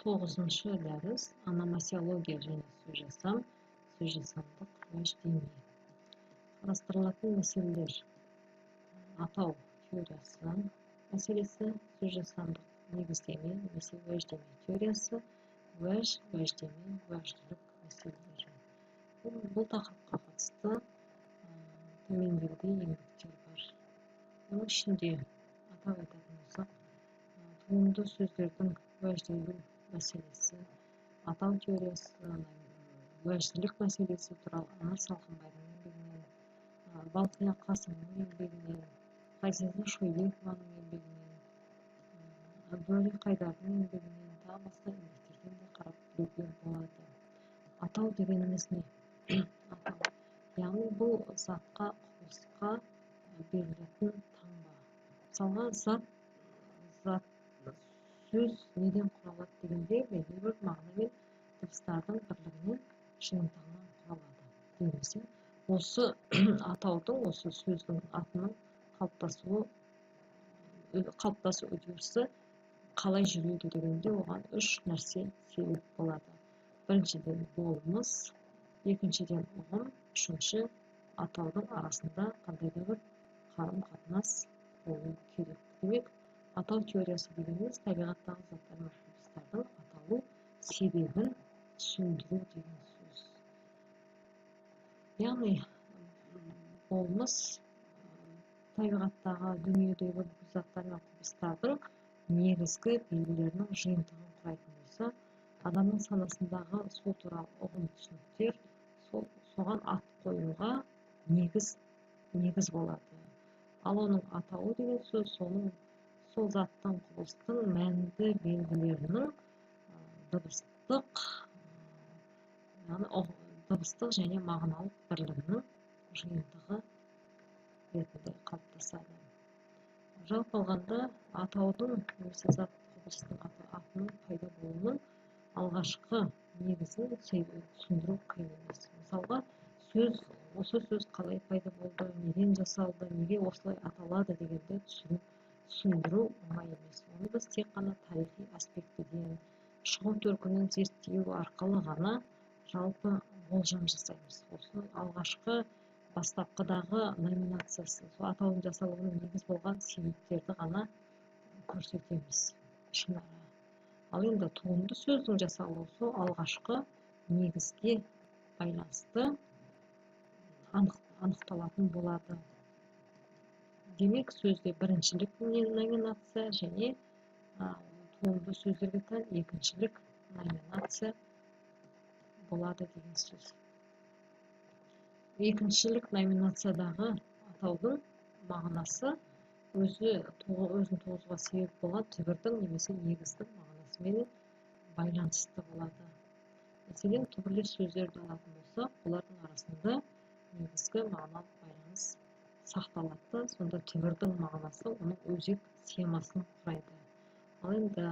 9-шы дәріс аномасиология және сөз жасамдық уәждеме. Қарастырылатын мәселелер: атау теориясы мәселесі, сөз жасамдық негіздеме немесе уәждеме теориясы, уәждеме, уәжділік мәселелері. Бұл тақырыпқа қатысты төмендегідей еңбектер бар. Оның ішінде атап айтатын болсақ, туынды сөздердің уәжделу мәселесі, атау теориясы, уәжділік мәселесі туралы Анар Салқынбайдың еңбегінен, Балқия Қасымның еңбегінен, Ғазиза Шойбекованың еңбегінен, Бөли Қайдардың еңбегінен, тағы басқа еңбектерден де қарап білуге болады. Атау дегеніміз не? Атау, яғни бұл затқа, құбылысқа берілетін таңба. Мысалға, сөз неден құралады дегенде, белгілі бір мағына мен дыбыстардың бірлігінен, жиынтығынан құралады дейміз. Осы атаудың, осы сөздің атының қалыптасу үдерісі қалай жүреді дегенде, оған үш нәрсе себеп болады. Біріншіден болмыс, екіншіден ұғым, үшінші атаудың арасында қандай да бір қарым-қатынас болу керек. Демек, атау теориясы дегеніміз табиғаттағы заттар мен құбылыстардың аталу себебін түсіндіру деген сөз. Яғни, болмыс табиғаттағы дүниедегі заттар мен құбылыстардың негізгі белгілерінің жиынтығын құрайтын болса, адамның санасындағы сол туралы ұғым түсініктер соған ат қоюға негіз болады. Ал оның атауы деген сөз сол заттың, құбылыстың мәнді белгілерінің дыбыстық және мағыналық бірлігінің жиынтығы ретінде қалыптасады. Жалпы алғанда, атаудың немесе зат құбылыстың атының пайда болуының алғашқы негізін түсіндіру қиын емес. Мысалға, осы сөз қалай пайда болды, неден жасалды, неге осылай аталады дегенді түсіндіру оңай емес. Оны біз тек қана тарихи аспектіден, шығу төркінін зерттеу арқылы ғана жалпы болжам жасаймыз. Осы алғашқы бастапқыдағы номинациясы, атаудың жасалуының негіз болған себептерді ғана көрсетеміз ішінара. Ал енді туынды сөздің жасалуы сол алғашқы негізге байланысты анықталатын болады. Демек, сөзде біріншілік номинация және туынды сөздерге тән екіншілік номинация болады деген сөз. Екіншілік номинациядағы атаудың мағынасы өзін туғызуға себеп болған түбірдің немесе негіздің мағынасымен байланысты болады. Мәселен, түбірлес сөздерді алатын болсақ, олардың арасында негізгі мағыналық байланыс сақталады. Сонда түбірдің мағынасы оның өзек схемасын құрайды. Ал енді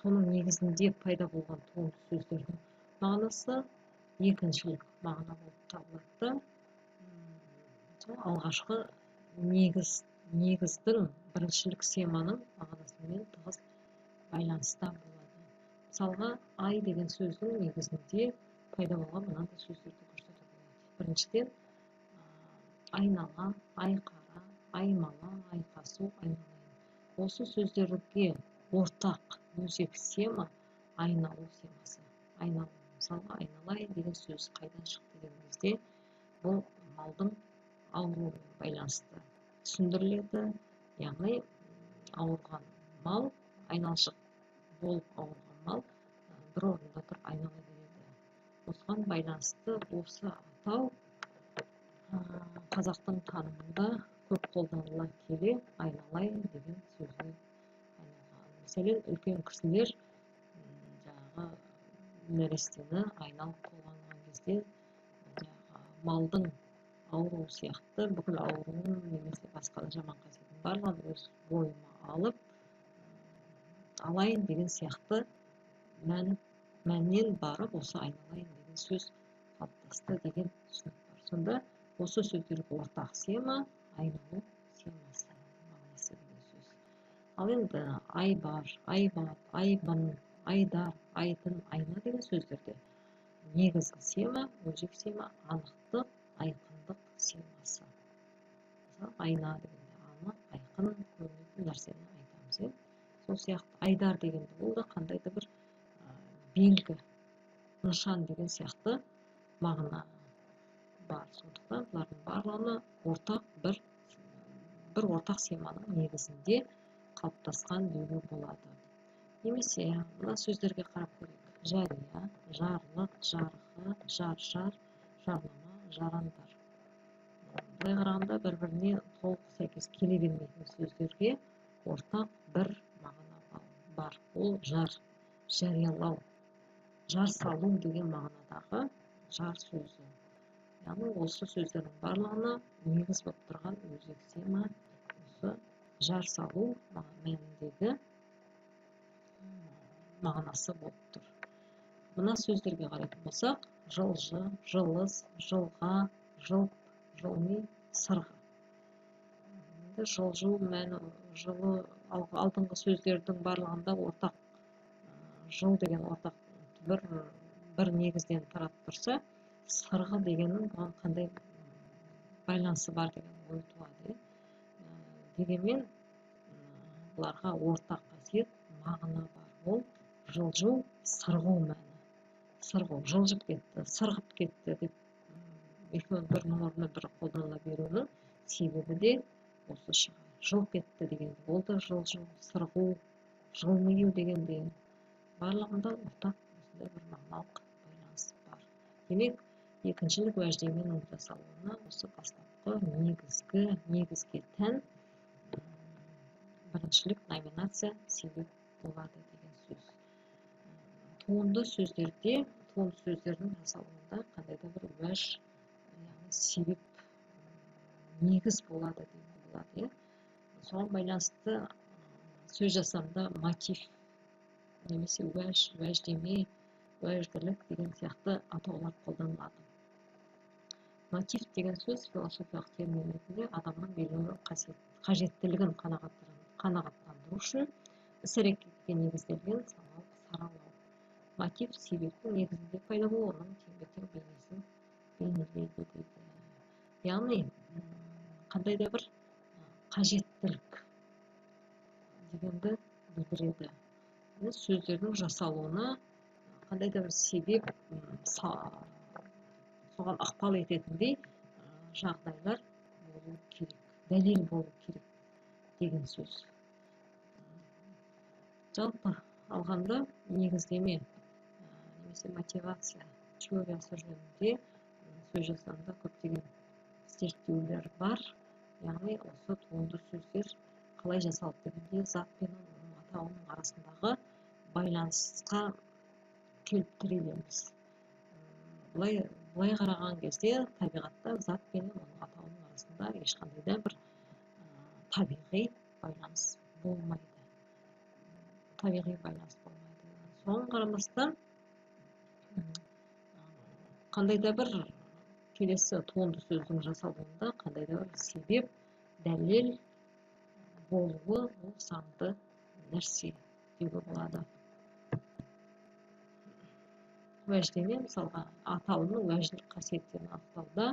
соның негізінде пайда болған туынды сөздердің мағынасы екіншілік мағына болып табылады. Алғашқы негіздің біріншілік схеманың мағынасымен тығыз байланыста болады. Мысалға, ай деген сөздің негізінде пайда болған мынандай сөздерді көрсетуге болады. Біріншіден, айнала, айқара, аймала, айқасу, айналайын. Осы сөздерге ортақ өзек схема айналу схемасы. Мысалға, айналайын деген сөз қайдан шықты деген кезде, бұл малдың ауруымен байланысты түсіндіріледі. Яғни, ауырған мал, айналшық болып ауырған мал бір орында тұрып айнала береді. Осыған байланысты осы атау қазақтың танымында көп қолданыла келе айналайын деген сөзге айналған. Мәселен, үлкен кісілер нәрестені айналып қойған кезде малдың ауруы сияқты бүкіл ауруын немесе басқа жаман қасиетін барлығын өз бойыма алып алайын деген сияқты мәннен барып осы айналайын деген сөз қалыптасты деген түсінік бар. Сонда осы сөздерге ортақ схема айналу схемасы мағынасы деген сөз. Ал енді айбар, айбат, айбын, айдар, айдын, айна деген сөздерде негізгі сема, өзек сема, анықтық, айқындық семасы. Мысалы, айна дегенде анық, айқын көрінетін нәрсені айтамыз. Сол сияқты айдар дегенде ол да қандайды бір белгі, нышан деген сияқты мағына бар. Сондықтан бұлардың барлығына ортақ бір ортақ семаның негізінде қалыптасқан деуге болады. Немесе мына сөздерге қарап көрейік. Жария, жарлық, жарғы, жар, жарнама, жарандар. Былай қарағанда бір-біріне толық сәйкес келе бермейтін сөздерге ортақ бір мағына бар. Ол жар, жариялау, жар салу деген мағынадағы жар сөзі. Яғни осы сөздердің барлығына негіз болып тұрған өзек сема осы жар салу мәніндегі мағынасы болып тұр. Мына сөздерге қарайтын болсақ, жылжы, жылыс, жылға, жылп, жылми, сырға. Жылжу мәні, жылы алдыңғы сөздердің барлығында ортақ жыл деген ортақ бір негізден тарап тұрса, сырғы дегеннің бұған қандай байланысы бар деген ой туады. Дегенмен бұларға ортақ қасиет мағына бар. Ол жылжу, сырғу мәні. Сырғу, жылжып кетті, сырғып кетті деп екеуінің бірінің орнына бірі қолданыла беруінің себебі де осы шығар. Жыл кетті дегенде, ол да жылжу, сырғу, жылмию дегенде барлығында ортақ осындай бір мағыналық байланыс бар. Демек, екіншілік уәждеменің жасалуына осы бастапқы негізге тән біріншілік номинация себеп болады деген сөз. Туынды сөздердің жасалуында қандай да бір уәж, себеп, негіз болады деген болады. Соған байланысты сөз жасамда мотив немесе уәж, уәждеме, уәжділік деген сияқты атаулар қолданылады. Мотив деген сөз философиялық термин ретінде адамның белгілі қажеттілігін қанағаттандыру үшін іс-әрекетке негізделген саналық саралау. Мотив себептің негізінде пайда болу, оның теңбе-тең бейнесін бейнелейді дейді. Яғни қандай да бір қажеттілік дегенді білдіреді. Сөздердің жасалуына қандай да бір себеп соған ықпал ететіндей жағдайлар болу керек, дәлел болу керек деген сөз. Жалпы алғанда негіздеме немесе мотивация теориясы жөнінде сөз жасамда көптеген зерттеулер бар. Яғни осы туынды сөздер қалай жасалды дегенде зат пен оның атауының арасындағы байланысқа келіп тірелеміз. Былай қараған кезде табиғатта зат пен оның атауының арасында ешқандай да бір табиғи байланыс болмайды. Соған қарамастан қандай да бір келесі туынды сөздің жасалуында қандай да бір себеп, дәлел болуы ол заңды нәрсе деуге болады. Уәждеме, мысалға, атаулының уәжділік қасиеттерін анықтауда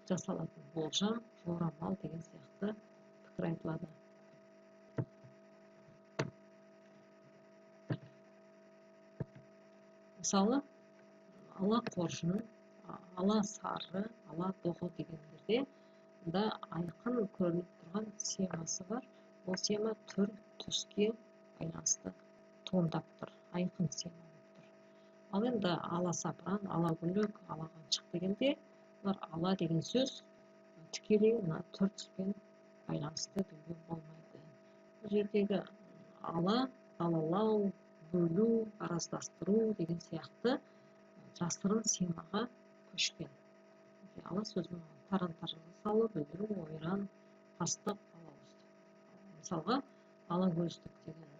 жасалатын болжам, жорамал деген сияқты пікір айтылады. Мысалы, ала қоржын, ала сары, ала доғы дегендерде да айқын көрініп тұрған семасы бар. Ол сема түр, түске байланысты туындап тұр, айқын сема болып тұр. Ал енді ала сапыран, ала гүлік, ала қаншық дегенде, ала деген сөз тікелей түр түспен байланысты деуге болмайды. Бұл жердегі ала, алалау, бөлу, араздастыру деген сияқты жасырын семаға көшкен. Ала сөзінің таран-таран салу, бүлдіру, ойран, қастық, алауыздық. Мысалға, ала көздік деген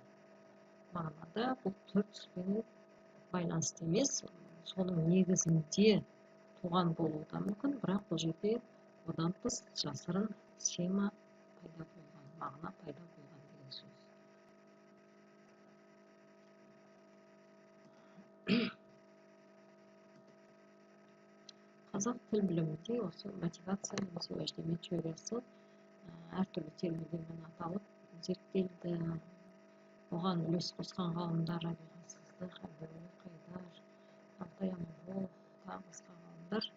мағынада бұл түр түспен байланысты емес, соның негізінде туған болуы да мүмкін, бірақ бұл жерде одан тыс жасырын сема пайда болған, мағына пайда болған деген сөз. қазақ тіл білімінде осы мотивация немесе уәждеме теориясы әртүрлі терминдермен аталып зерттелді. Оған үлес қосқан ғалымдар Рабиға Сыздық, Әбдіуали Қайдар, Алтай Аманғолов, тағы басқа ғалымдар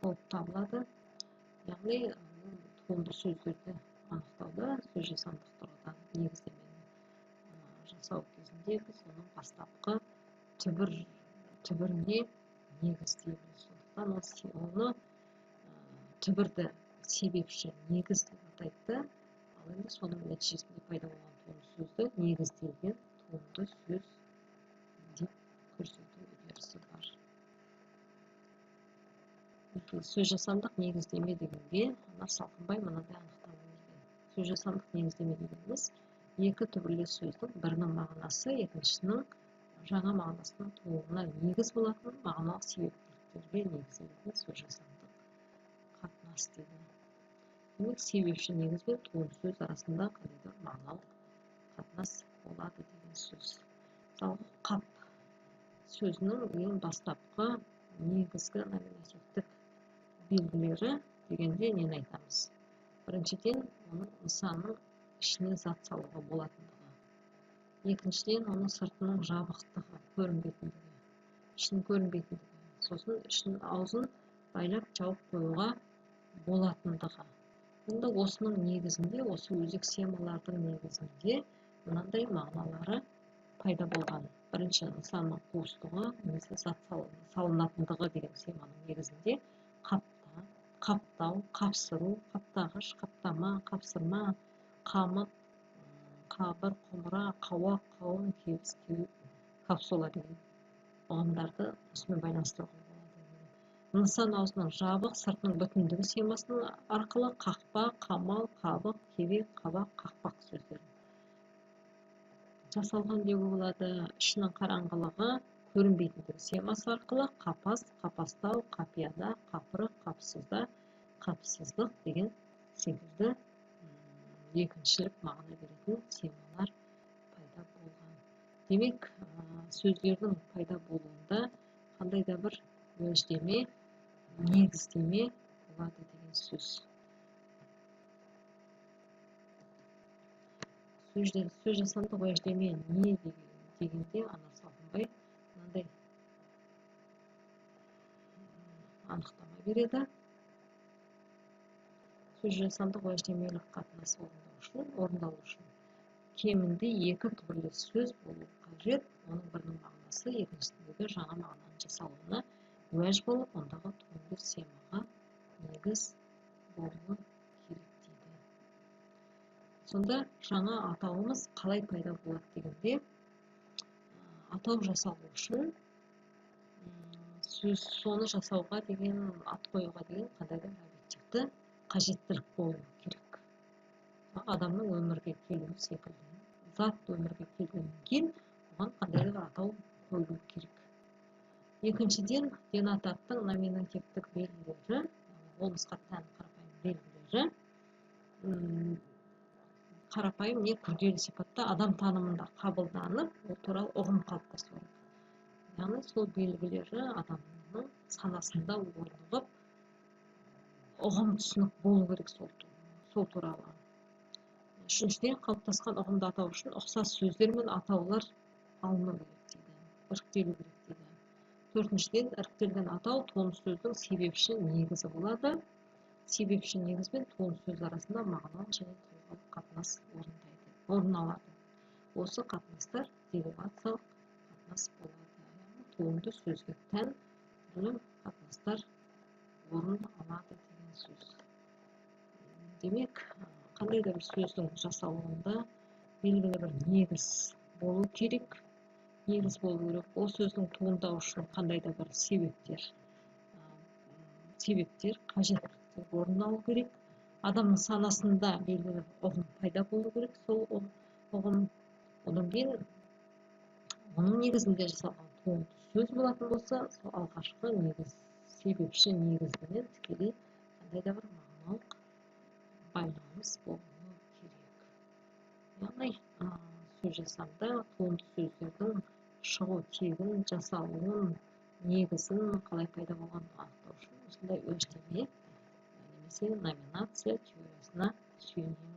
болып табылады. Яғни туынды сөздерді анықтауда сөз жасамдық тұрғыдан негіздемені жасау кезінде біз оның бастапқы түбіріне негіздейміз. Сондықтан оны түбірді себепші негіз деп атайды. Ал енді соның нәтижесінде пайда болған туынды сөзді негізделген туынды сөз деп көрсету үдерісі бар. Сөз жасамдық негіздеме дегенде Салқынбай мынадай анықтама берген. Сөз жасамдық негіздеме дегеніміз екі түбірлес сөздің бірінің мағынасы екіншісінің жаңа мағынасының тууына негіз болатын мағыналық себептіліктерге негізделген сөз жасамдық қатынас дейді. Демек, себепші негіз бен туынды сөз арасында қандай да мағыналық қатынас болады деген сөз. Мысалы, қап сөзінің ең бастапқы негізгі номинативтік белгілері дегенде нені айтамыз? Біріншіден, оның нысанның ішіне зат салуға болатындығы. Екіншіден, оның сыртының жабықтығы, көрінбейтіндігі, ішінің көрінбейтіндігі. Сосын ішін аузын байлап жауып қоюға болатындығы. Енді осының негізінде, осы өзек схемалардың негізінде мынандай мағыналары пайда болған. Бірінші, нысанның қуыстығы немесе зат салынатындығы деген схеманың негізінде қапта, қаптау, қапсыру, қаптағыш, қаптама, қапсырма, қамыт, қабыр, құмыра, қауақ, қауын, кебіс, капсула деген ұғымдарды осымен байланыстыруға болады. Нысан аузының жабық, сыртының бүтіндігі схемасының арқылы қақпа, қамал, қабық, кебек, қабақ, қақпақ сөздері жасалған деуге болады. Ішінің қараңғылығы, көрінбейтіндігі схемасы арқылы қапас, қапастау, қапияда, қапырық, қапсызда, қапсыздық деген секілді екіншілік мағына беретін схемалар пайда болған. Демек, сөздердің пайда болуында қандай да бір уәждеме, негіздеме болады деген сөз. Сөз жасамдық уәждеме не дегенде Салқынбай мынандай анықтама береді. Сөз жасамдық уәждемелік қатынас орындалу үшін кемінде екі түбірлес сөз болу қажет. Оның бірінің мағынасы екіншісіндегі жаңа мағынаның жасалуына уәж болып, ондағы туынды схемаға негіз болуы керек дейді. Сонда жаңа атауымыз қалай пайда болады дегенде, атау жасалу үшін соны жасауға деген, ат қоюға деген қандай да объективті қажеттілік болу керек. Адамның өмірге келуі секілді. Зат өмірге келгеннен кейін оған қандай да бір атау қойылу керек. Екіншіден, денататтың номинативтік белгілері, болмысқа тән қарапайым белгілері, қарапайым не күрделі сипатта адам танымында қабылданып, ол туралы ұғым қалыптасу. Яғни сол белгілері адамның санасында орнығып, ұғым түсінік болу керек сол туралы. Үшіншіден, қалыптасқан ұғымды атау үшін ұқсас сөздер мен атаулар алыну керек дейді, іріктелу керек дейді. Төртіншіден, іріктелген атау туынды сөздің себепші негізі болады. Себепші негіз бен туынды сөз арасында мағыналық және тұлғалық қатынас орын алады. Осы қатынастар деривациялық қатынас болады. Туынды сөзге тән түрлі қатынастар орын алады деген сөз. Демек, қандай да бір сөздің жасалуында белгілі бір негіз болу керек. Негіз болу керек. Ол сөздің туындау үшін қандай да бір себептер, қажеттіліктер орын алу керек. Адамның санасында белгілі бір ұғым пайда болу керек. Сол ұғым, одан кейін оның негізінде жасалған туынды сөз болатын болса, сол алғашқы негіз, себепші негізінен тікелей қандай да бір мағыналық байланыс болуы керек. Яғни, сөз жасамда туынды сөздердің шығу тегін, жасалуын, негізін қалай пайда болғанын анықтау үшін осындай өштеме немесе номинация теориясына сүйенеміз.